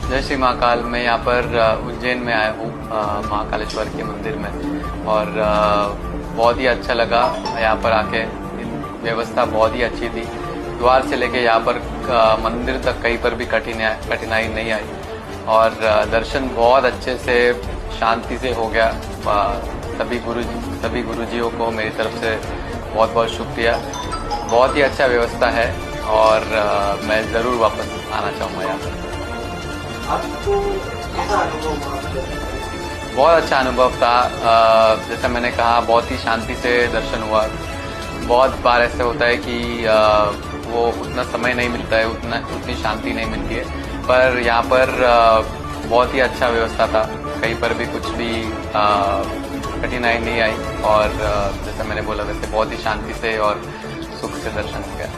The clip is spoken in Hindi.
जय श्री महाकाल। मैं यहाँ पर उज्जैन में आया हूँ महाकालेश्वर के मंदिर में, और बहुत ही अच्छा लगा यहाँ पर आके। व्यवस्था बहुत ही अच्छी थी, द्वार से लेके यहाँ पर मंदिर तक कहीं पर भी कठिनाई नहीं आई, और दर्शन बहुत अच्छे से शांति से हो गया। सभी गुरुजियों को मेरी तरफ से बहुत बहुत शुक्रिया। बहुत ही अच्छा व्यवस्था है, और मैं ज़रूर वापस आना चाहूँगा यहाँ पर। आपको कैसा अनुभव हुआ? बहुत अच्छा अनुभव था। जैसा मैंने कहा, बहुत ही शांति से दर्शन हुआ। बहुत बार ऐसे होता है कि वो उतना समय नहीं मिलता है, उतनी शांति नहीं मिलती है, पर यहाँ पर बहुत ही अच्छा व्यवस्था था। कहीं पर भी कुछ भी कठिनाई नहीं आई, और जैसा मैंने बोला वैसे बहुत ही शांति से और सुख से दर्शन किया।